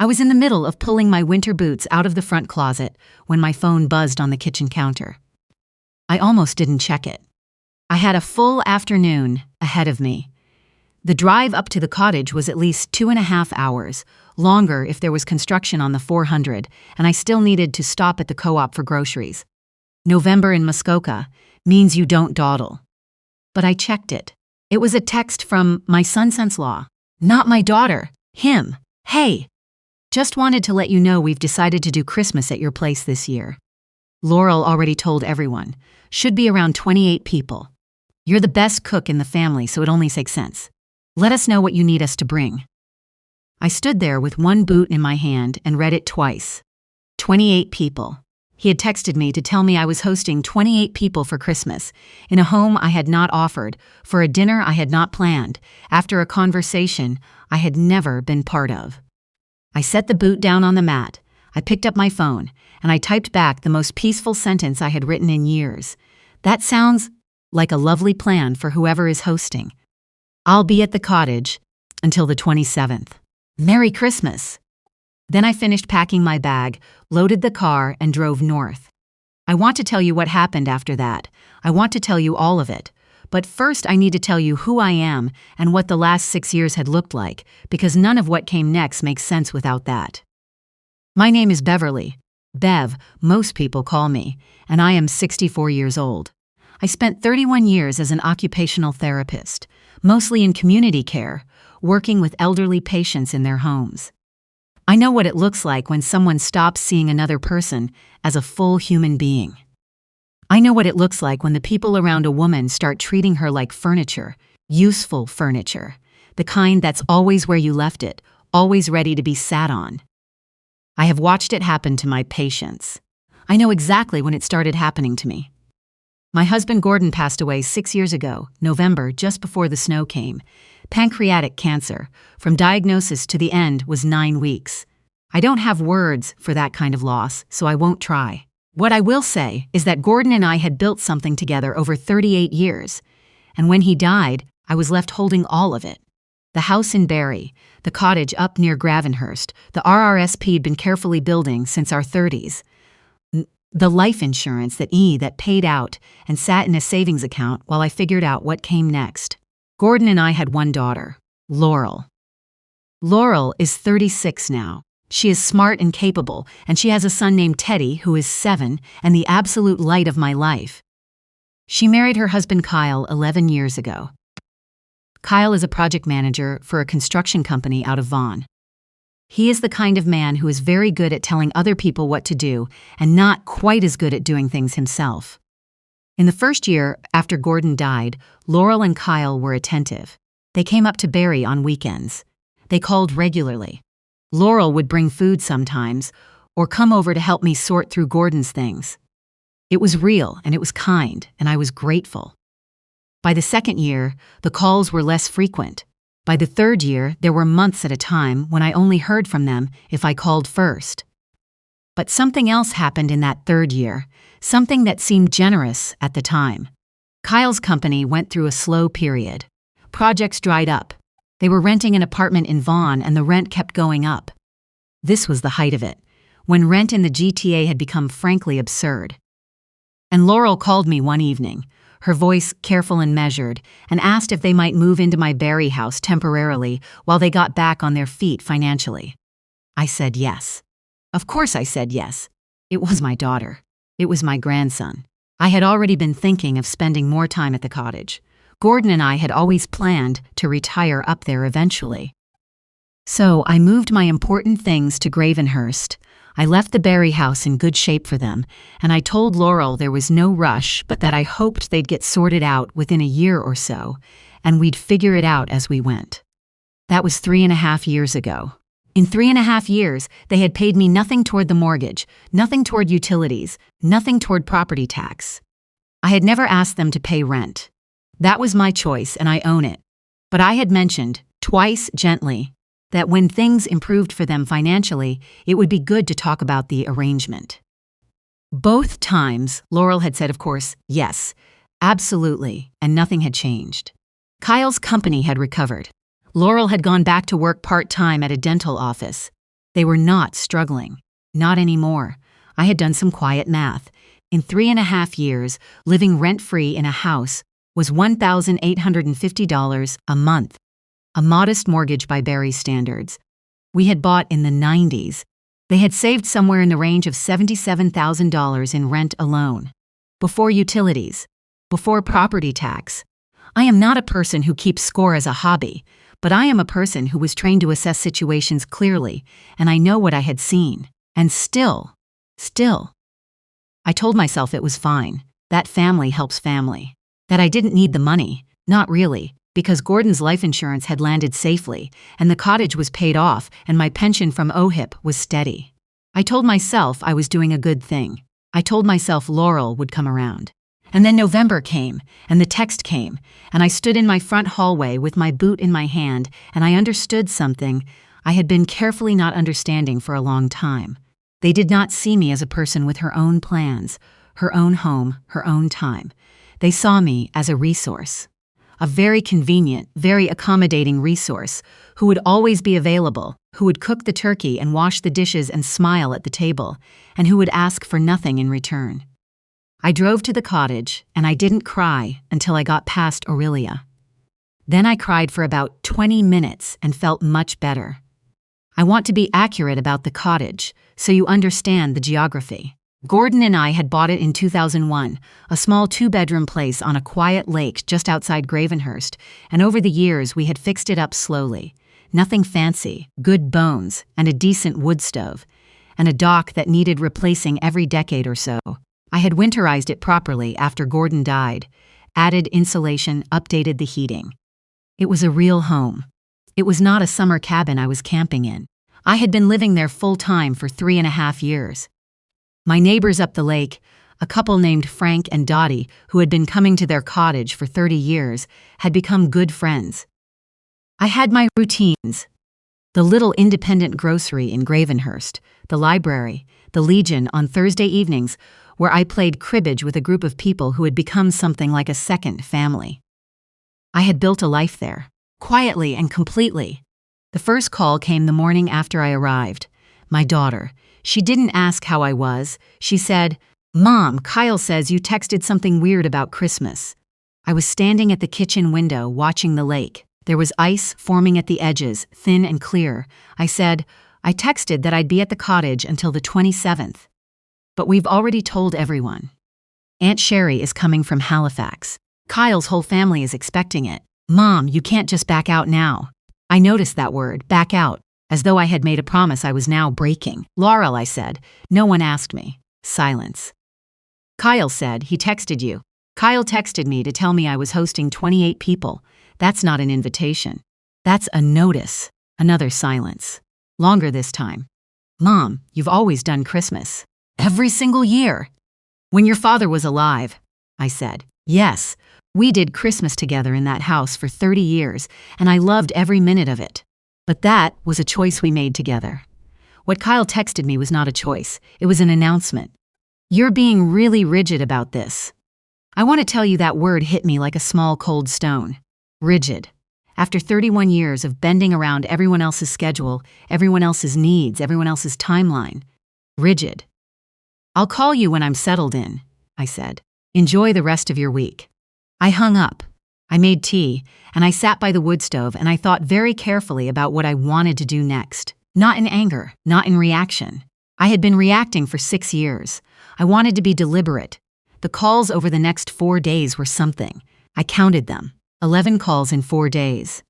I was in the middle of pulling my winter boots out of the front closet when my phone buzzed on the kitchen counter. I almost didn't check it. I had a full afternoon ahead of me. The drive up to the cottage was at least 2.5 hours, longer if there was construction on the 400, and I still needed to stop at the co-op for groceries. November in Muskoka means you don't dawdle. But I checked it. It was a text from my son-in-law, not my daughter, him. Hey, just wanted to let you know we've decided to do Christmas at your place this year. Laurel already told everyone. Should be around 28 people. You're the best cook in the family, so it only makes sense. Let us know what you need us to bring. I stood there with one boot in my hand and read it twice. 28 people. He had texted me to tell me I was hosting 28 people for Christmas, in a home I had not offered, for a dinner I had not planned, after a conversation I had never been part of. I set the boot down on the mat, I picked up my phone, and I typed back the most peaceful sentence I had written in years. That sounds like a lovely plan for whoever is hosting. I'll be at the cottage until the 27th. Merry Christmas! Then I finished packing my bag, loaded the car, and drove north. I want to tell you what happened after that. I want to tell you all of it. But first I need to tell you who I am and what the last 6 years had looked like, because none of what came next makes sense without that. My name is Beverly. Bev, most people call me, and I am 64 years old. I spent 31 years as an occupational therapist, mostly in community care, working with elderly patients in their homes. I know what it looks like when someone stops seeing another person as a full human being. I know what it looks like when the people around a woman start treating her like furniture, useful furniture, the kind that's always where you left it, always ready to be sat on. I have watched it happen to my patients. I know exactly when it started happening to me. My husband Gordon passed away 6 years ago, November, just before the snow came. Pancreatic cancer. From diagnosis to the end was 9 weeks. I don't have words for that kind of loss, so I won't try. What I will say is that Gordon and I had built something together over 38 years, and when he died, I was left holding all of it. The house in Barrie, the cottage up near Gravenhurst, the RRSP'd been carefully building since our 30s. The life insurance that paid out and sat in a savings account while I figured out what came next. Gordon and I had one daughter, Laurel. Laurel is 36 now. She is smart and capable, and she has a son named Teddy, who is 7 and the absolute light of my life. She married her husband Kyle 11 years ago. Kyle is a project manager for a construction company out of Vaughan. He is the kind of man who is very good at telling other people what to do and not quite as good at doing things himself. In the first year after Gordon died, Laurel and Kyle were attentive. They came up to Barrie on weekends. They called regularly. Laurel would bring food sometimes, or come over to help me sort through Gordon's things. It was real, and it was kind, and I was grateful. By the second year, the calls were less frequent. By the third year, there were months at a time when I only heard from them if I called first. But something else happened in that third year, something that seemed generous at the time. Kyle's company went through a slow period. Projects dried up. They were renting an apartment in Vaughan and the rent kept going up. This was the height of it, when rent in the GTA had become frankly absurd. And Laurel called me one evening, her voice careful and measured, and asked if they might move into my Barrie house temporarily while they got back on their feet financially. I said yes. Of course I said yes. It was my daughter. It was my grandson. I had already been thinking of spending more time at the cottage. Gordon and I had always planned to retire up there eventually. So I moved my important things to Gravenhurst. I left the Barrie house in good shape for them, and I told Laurel there was no rush, but that I hoped they'd get sorted out within a year or so, and we'd figure it out as we went. That was 3.5 years ago. In 3.5 years, they had paid me nothing toward the mortgage, nothing toward utilities, nothing toward property tax. I had never asked them to pay rent. That was my choice, and I own it. But I had mentioned, twice gently, that when things improved for them financially, it would be good to talk about the arrangement. Both times, Laurel had said, of course, yes, absolutely, and nothing had changed. Kyle's company had recovered. Laurel had gone back to work part-time at a dental office. They were not struggling. Not anymore. I had done some quiet math. In 3.5 years, living rent-free in a house was $1,850 a month. A modest mortgage by Barry's standards. We had bought in the 90s. They had saved somewhere in the range of $77,000 in rent alone. Before utilities. Before property tax. I am not a person who keeps score as a hobby, but I am a person who was trained to assess situations clearly, and I know what I had seen. And still. I told myself it was fine. That family helps family. That I didn't need the money. Not really, because Gordon's life insurance had landed safely, and the cottage was paid off, and my pension from OHIP was steady. I told myself I was doing a good thing. I told myself Laurel would come around. And then November came, and the text came, and I stood in my front hallway with my boot in my hand, and I understood something I had been carefully not understanding for a long time. They did not see me as a person with her own plans, her own home, her own time. They saw me as a resource. A very convenient, very accommodating resource who would always be available, who would cook the turkey and wash the dishes and smile at the table, and who would ask for nothing in return. I drove to the cottage, and I didn't cry until I got past Aurelia. Then I cried for about 20 minutes and felt much better. I want to be accurate about the cottage, so you understand the geography. Gordon and I had bought it in 2001, a small 2-bedroom place on a quiet lake just outside Gravenhurst, and over the years we had fixed it up slowly. Nothing fancy, good bones, and a decent wood stove, and a dock that needed replacing every decade or so. I had winterized it properly after Gordon died, added insulation, updated the heating. It was a real home. It was not a summer cabin I was camping in. I had been living there full-time for 3.5 years. My neighbors up the lake, a couple named Frank and Dottie, who had been coming to their cottage for 30 years, had become good friends. I had my routines. The little independent grocery in Gravenhurst, the library, the Legion on Thursday evenings, where I played cribbage with a group of people who had become something like a second family. I had built a life there, quietly and completely. The first call came the morning after I arrived. My daughter. She didn't ask how I was. She said, "Mom, Kyle says you texted something weird about Christmas." I was standing at the kitchen window watching the lake. There was ice forming at the edges, thin and clear. I said, "I texted that I'd be at the cottage until the 27th. But we've already told everyone. Aunt Sherry is coming from Halifax. Kyle's whole family is expecting it. Mom, you can't just back out now." I noticed that word, back out, as though I had made a promise I was now breaking. "Laurel," I said. No one asked me. Silence. "Kyle said he texted you." "Kyle texted me to tell me I was hosting 28 people. That's not an invitation. That's a notice." Another silence. Longer this time. "Mom, you've always done Christmas. Every single year." "When your father was alive," I said. "Yes, we did Christmas together in that house for 30 years, and I loved every minute of it. But that was a choice we made together." What Kyle texted me was not a choice. It was an announcement. "You're being really rigid about this." I want to tell you that word hit me like a small cold stone. Rigid. After 31 years of bending around everyone else's schedule, everyone else's needs, everyone else's timeline. Rigid. "I'll call you when I'm settled in," I said. "Enjoy the rest of your week." I hung up. I made tea, and I sat by the wood stove, and I thought very carefully about what I wanted to do next. Not in anger, not in reaction. I had been reacting for 6 years. I wanted to be deliberate. The calls over the next 4 days were something. I counted them. 11 calls in 4 days.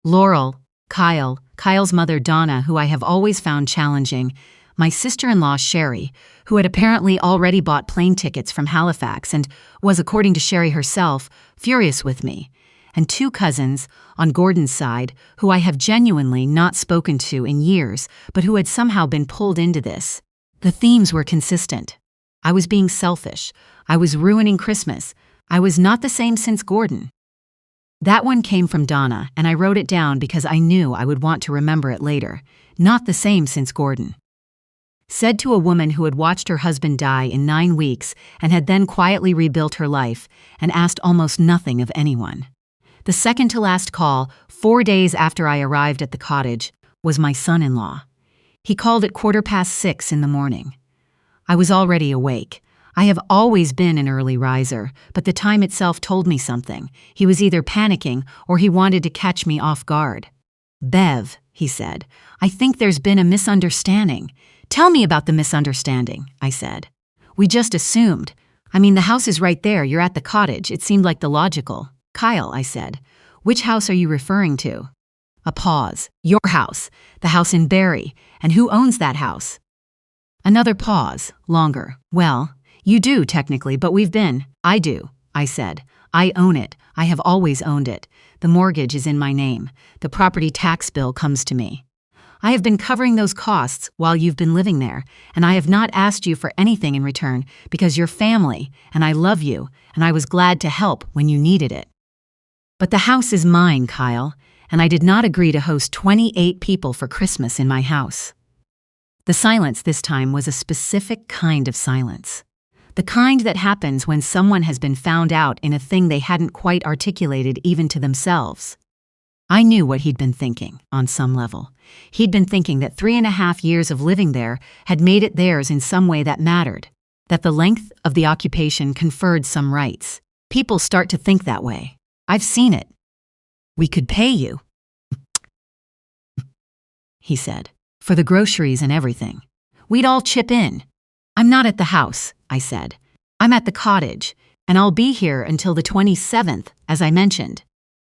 Laurel, Kyle, Kyle's mother Donna, who I have always found challenging, my sister-in-law Sherry, who had apparently already bought plane tickets from Halifax and was, according to Sherry herself, furious with me, and 2 cousins, on Gordon's side, who I have genuinely not spoken to in years, but who had somehow been pulled into this. The themes were consistent. I was being selfish. I was ruining Christmas. I was not the same since Gordon. That one came from Donna, and I wrote it down because I knew I would want to remember it later. Not the same since Gordon. Said to a woman who had watched her husband die in 9 weeks and had then quietly rebuilt her life and asked almost nothing of anyone. The second-to-last call, 4 days after I arrived at the cottage, was my son-in-law. He called at 6:15 in the morning. I was already awake. I have always been an early riser, but the time itself told me something. He was either panicking or he wanted to catch me off guard. "Bev," he said, "I think there's been a misunderstanding." "Tell me about the misunderstanding," I said. "We just assumed. I mean, the house is right there, you're at the cottage, it seemed like the logical." "Kyle," I said, "which house are you referring to?" A pause. "Your house, the house in Barry, and who owns that house?" Another pause, longer. "Well, you do technically, but I do," I said. "I own it. I have always owned it. The mortgage is in my name. The property tax bill comes to me. I have been covering those costs while you've been living there, and I have not asked you for anything in return because you're family, and I love you, and I was glad to help when you needed it. But the house is mine, Kyle, and I did not agree to host 28 people for Christmas in my house." The silence this time was a specific kind of silence. The kind that happens when someone has been found out in a thing they hadn't quite articulated even to themselves. I knew what he'd been thinking, on some level. He'd been thinking that 3.5 years of living there had made it theirs in some way that mattered, that the length of the occupation conferred some rights. People start to think that way. I've seen it. "We could pay you," he said, "for the groceries and everything. We'd all chip in." "I'm not at the house," I said. "I'm at the cottage, and I'll be here until the 27th, as I mentioned.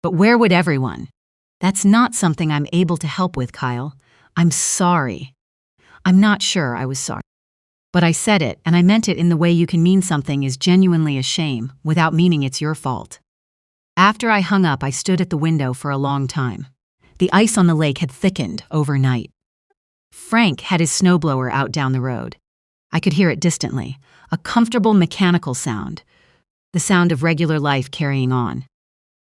But where would everyone?" "That's not something I'm able to help with, Kyle. I'm sorry." I'm not sure I was sorry. But I said it, and I meant it in the way you can mean something is genuinely a shame without meaning it's your fault. After I hung up, I stood at the window for a long time. The ice on the lake had thickened overnight. Frank had his snowblower out down the road. I could hear it distantly, a comfortable mechanical sound, the sound of regular life carrying on.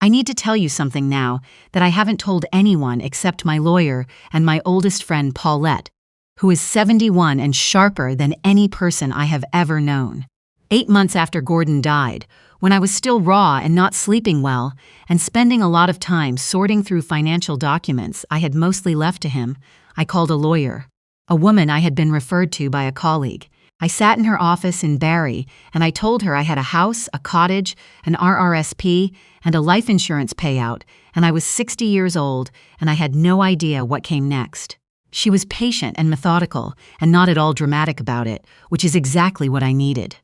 I need to tell you something now that I haven't told anyone except my lawyer and my oldest friend Paulette, who is 71 and sharper than any person I have ever known. 8 months after Gordon died, when I was still raw and not sleeping well, and spending a lot of time sorting through financial documents I had mostly left to him, I called a lawyer, a woman I had been referred to by a colleague. I sat in her office in Barry, and I told her I had a house, a cottage, an RRSP, and a life insurance payout, and I was 60 years old, and I had no idea what came next. She was patient and methodical, and not at all dramatic about it, which is exactly what I needed.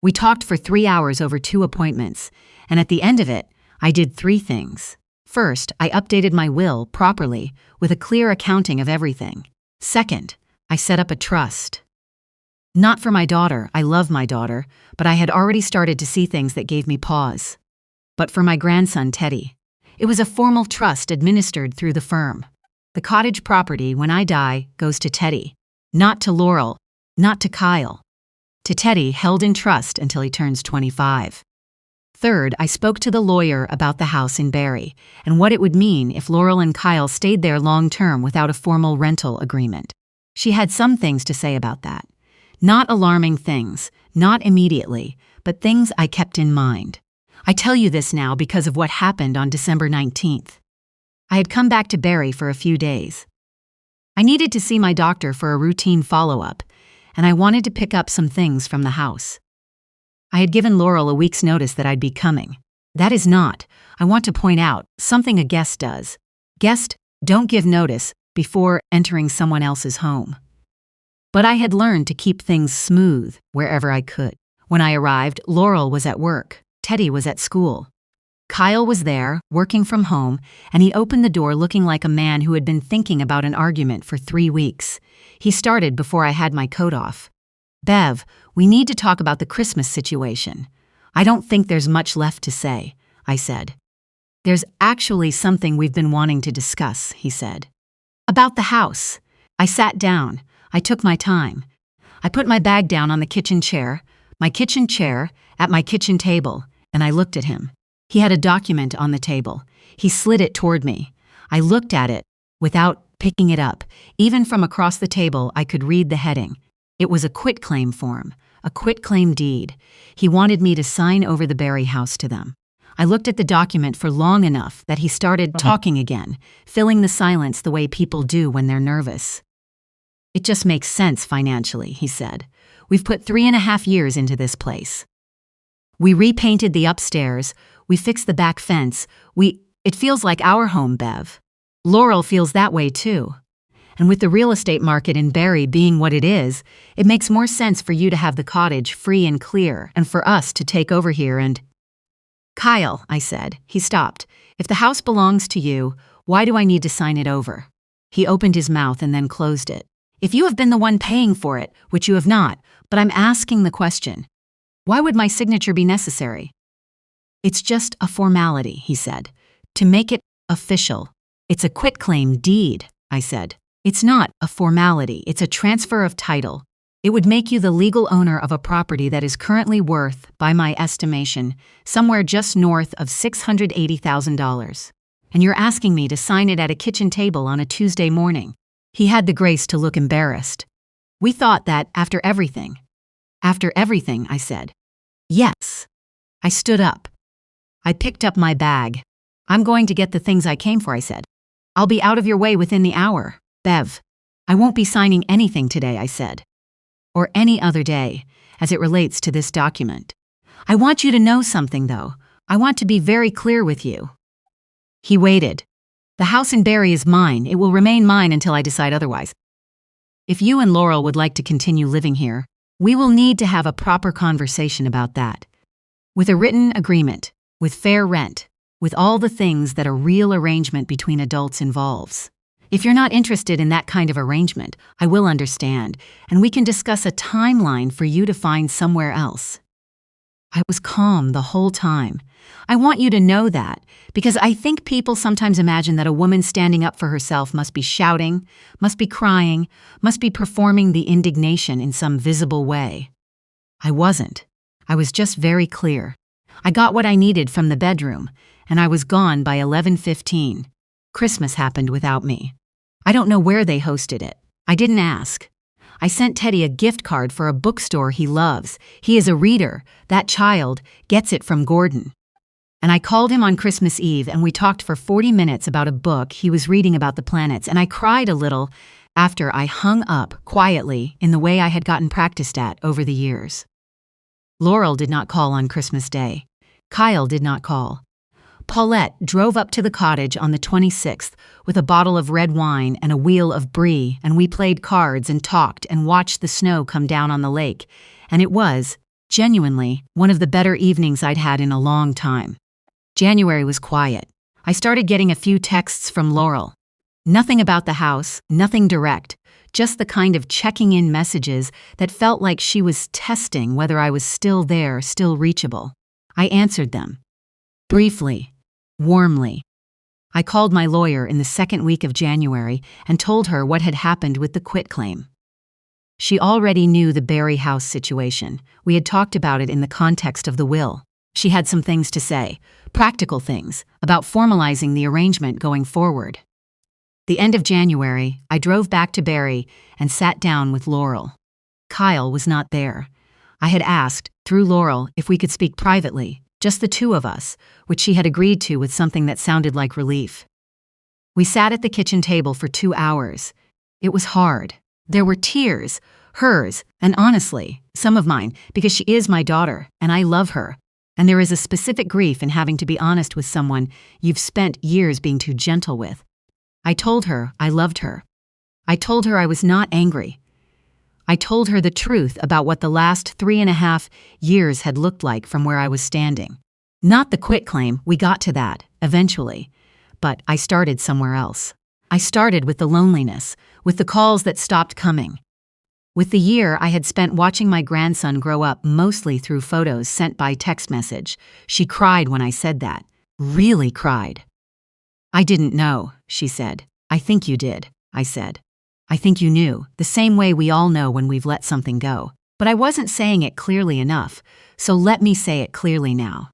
We talked for 3 hours over 2 appointments, and at the end of it, I did 3 things. First, I updated my will properly, with a clear accounting of everything. Second, I set up a trust. Not for my daughter, I love my daughter, but I had already started to see things that gave me pause. But for my grandson, Teddy. It was a formal trust administered through the firm. The cottage property, when I die, goes to Teddy. Not to Laurel, not to Kyle. To Teddy, held in trust until he turns 25. Third, I spoke to the lawyer about the house in Barry, and what it would mean if Laurel and Kyle stayed there long-term without a formal rental agreement. She had some things to say about that. Not alarming things, not immediately, but things I kept in mind. I tell you this now because of what happened on December 19th. I had come back to Barry for a few days. I needed to see my doctor for a routine follow-up, and I wanted to pick up some things from the house. I had given Laurel a week's notice that I'd be coming. That is not, I want to point out, something a guest does. Guests don't give notice before entering someone else's home. But I had learned to keep things smooth wherever I could. When I arrived, Laurel was at work. Teddy was at school. Kyle was there, working from home, and he opened the door looking like a man who had been thinking about an argument for 3 weeks. He started before I had my coat off. "Bev, we need to talk about the Christmas situation. I don't think there's much left to say," I said. "There's actually something we've been wanting to discuss," he said. "About the house." I sat down. I took my time. I put my bag down on the kitchen chair, at my kitchen table, and I looked at him. He had a document on the table. He slid it toward me. I looked at it without picking it up. Even from across the table, I could read the heading. It was a quitclaim form, a quitclaim deed. He wanted me to sign over the Barry house to them. I looked at the document for long enough that he started talking again, filling the silence the way people do when they're nervous. It just makes sense financially, he said. We've put 3.5 years into this place. We repainted the upstairs, we fixed the back fence, it feels like our home, Bev. Laurel feels that way too. And with the real estate market in Barry being what it is, it makes more sense for you to have the cottage free and clear and for us to take over here and… Kyle, I said. He stopped. If the house belongs to you, why do I need to sign it over? He opened his mouth and then closed it. If you have been the one paying for it, which you have not, but I'm asking the question, why would my signature be necessary? It's just a formality, he said. To make it official. It's a quitclaim deed, I said. It's not a formality, it's a transfer of title. It would make you the legal owner of a property that is currently worth, by my estimation, somewhere just north of $680,000. And you're asking me to sign it at a kitchen table on a Tuesday morning. He had the grace to look embarrassed. We thought that after everything. After everything, I said. Yes. I stood up. I picked up my bag. I'm going to get the things I came for, I said. I'll be out of your way within the hour. Bev, I won't be signing anything today, I said. Or any other day, as it relates to this document. I want you to know something, though. I want to be very clear with you. He waited. The house in Barry is mine. It will remain mine until I decide otherwise. If you and Laurel would like to continue living here, we will need to have a proper conversation about that. With a written agreement, with fair rent, with all the things that a real arrangement between adults involves. If you're not interested in that kind of arrangement, I will understand, and we can discuss a timeline for you to find somewhere else. I was calm the whole time. I want you to know that, because I think people sometimes imagine that a woman standing up for herself must be shouting, must be crying, must be performing the indignation in some visible way. I wasn't. I was just very clear. I got what I needed from the bedroom, and I was gone by 11:15. Christmas happened without me. I don't know where they hosted it. I didn't ask. I sent Teddy a gift card for a bookstore he loves. He is a reader. That child gets it from Gordon. And I called him on Christmas Eve and we talked for 40 minutes about a book he was reading about the planets, and I cried a little after I hung up quietly in the way I had gotten practiced at over the years. Laurel did not call on Christmas Day. Kyle did not call. Paulette drove up to the cottage on the 26th with a bottle of red wine and a wheel of brie, and we played cards and talked and watched the snow come down on the lake, and it was, genuinely, one of the better evenings I'd had in a long time. January was quiet. I started getting a few texts from Laurel. Nothing about the house, nothing direct, just the kind of checking-in messages that felt like she was testing whether I was still there, still reachable. I answered them. Briefly. Warmly. I called my lawyer in the second week of January and told her what had happened with the quitclaim. She already knew the Barry house situation. We had talked about it in the context of the will. She had some things to say, practical things, about formalizing the arrangement going forward. The end of January, I drove back to Barry and sat down with Laurel. Kyle was not there. I had asked, through Laurel, if we could speak privately. Just the two of us, which she had agreed to with something that sounded like relief. We sat at the kitchen table for 2 hours. It was hard. There were tears, hers, and honestly, some of mine, because she is my daughter, and I love her. And there is a specific grief in having to be honest with someone you've spent years being too gentle with. I told her I loved her. I told her I was not angry. I told her the truth about what the last 3.5 years had looked like from where I was standing. Not the quitclaim, we got to that, eventually. But I started somewhere else. I started with the loneliness, with the calls that stopped coming. With the year I had spent watching my grandson grow up mostly through photos sent by text message. She cried when I said that. Really cried. I didn't know, she said. I think you did, I said. I think you knew, the same way we all know when we've let something go. But I wasn't saying it clearly enough, so let me say it clearly now.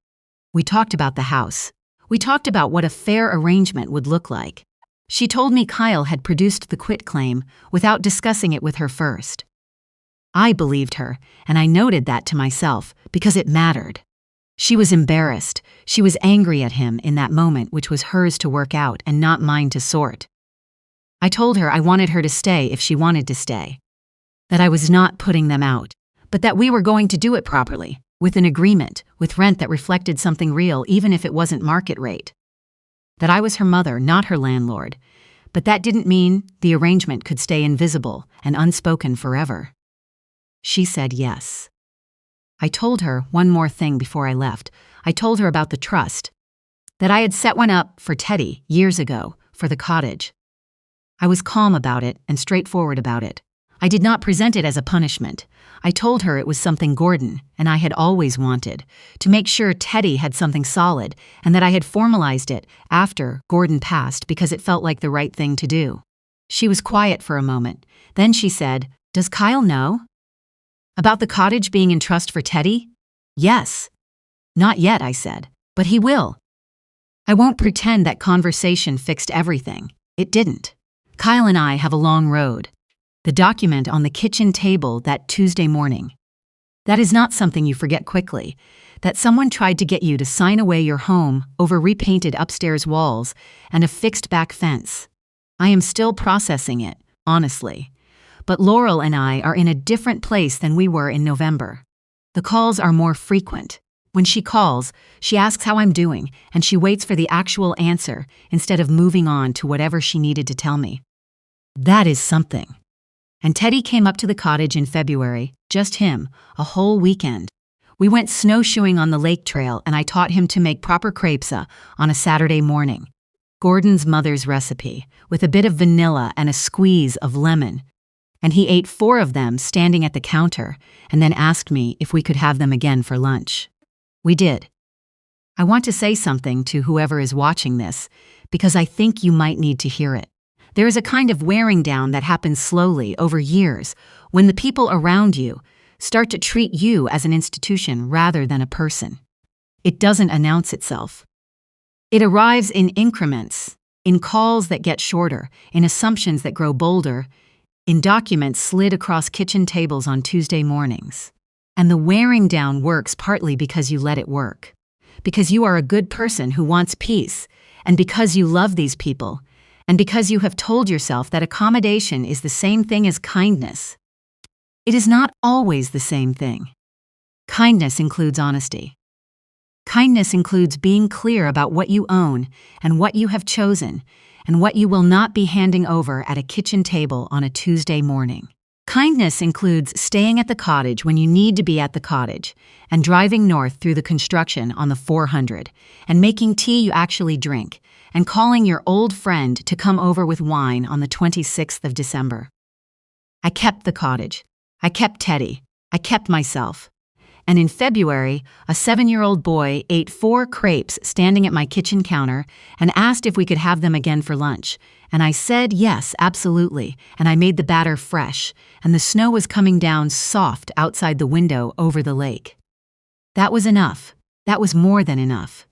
We talked about the house. We talked about what a fair arrangement would look like. She told me Kyle had produced the quitclaim without discussing it with her first. I believed her, and I noted that to myself because it mattered. She was embarrassed. She was angry at him in that moment, which was hers to work out and not mine to sort. I told her I wanted her to stay if she wanted to stay, that I was not putting them out, but that we were going to do it properly, with an agreement, with rent that reflected something real even if it wasn't market rate. That I was her mother, not her landlord, but that didn't mean the arrangement could stay invisible and unspoken forever. She said yes. I told her one more thing before I left. I told her about the trust, that I had set one up for Teddy years ago for the cottage. I was calm about it and straightforward about it. I did not present it as a punishment. I told her it was something Gordon and I had always wanted, to make sure Teddy had something solid, and that I had formalized it after Gordon passed because it felt like the right thing to do. She was quiet for a moment. Then she said, "Does Kyle know about the cottage being in trust for Teddy?" "Yes." "Not yet," I said, "but he will." I won't pretend that conversation fixed everything. It didn't. Kyle and I have a long road. The document on the kitchen table that Tuesday morning. That is not something you forget quickly. That someone tried to get you to sign away your home over repainted upstairs walls and a fixed back fence. I am still processing it, honestly. But Laurel and I are in a different place than we were in November. The calls are more frequent. When she calls, she asks how I'm doing, and she waits for the actual answer instead of moving on to whatever she needed to tell me. That is something. And Teddy came up to the cottage in February, just him, a whole weekend. We went snowshoeing on the lake trail and I taught him to make proper crepes on a Saturday morning. Gordon's mother's recipe, with a bit of vanilla and a squeeze of lemon. And he ate 4 of them standing at the counter and then asked me if we could have them again for lunch. We did. I want to say something to whoever is watching this because I think you might need to hear it. There is a kind of wearing down that happens slowly over years when the people around you start to treat you as an institution rather than a person. It doesn't announce itself. It arrives in increments, in calls that get shorter, in assumptions that grow bolder, in documents slid across kitchen tables on Tuesday mornings. And the wearing down works partly because you let it work, because you are a good person who wants peace, and because you love these people, and because you have told yourself that accommodation is the same thing as kindness. It is not always the same thing. Kindness includes honesty. Kindness includes being clear about what you own and what you have chosen and what you will not be handing over at a kitchen table on a Tuesday morning. Kindness includes staying at the cottage when you need to be at the cottage and driving north through the construction on the 400 and making tea you actually drink and calling your old friend to come over with wine on the 26th of December. I kept the cottage. I kept Teddy. I kept myself. And in February, a 7-year-old boy ate 4 crepes standing at my kitchen counter and asked if we could have them again for lunch. And I said yes, absolutely, and I made the batter fresh, and the snow was coming down soft outside the window over the lake. That was enough. That was more than enough.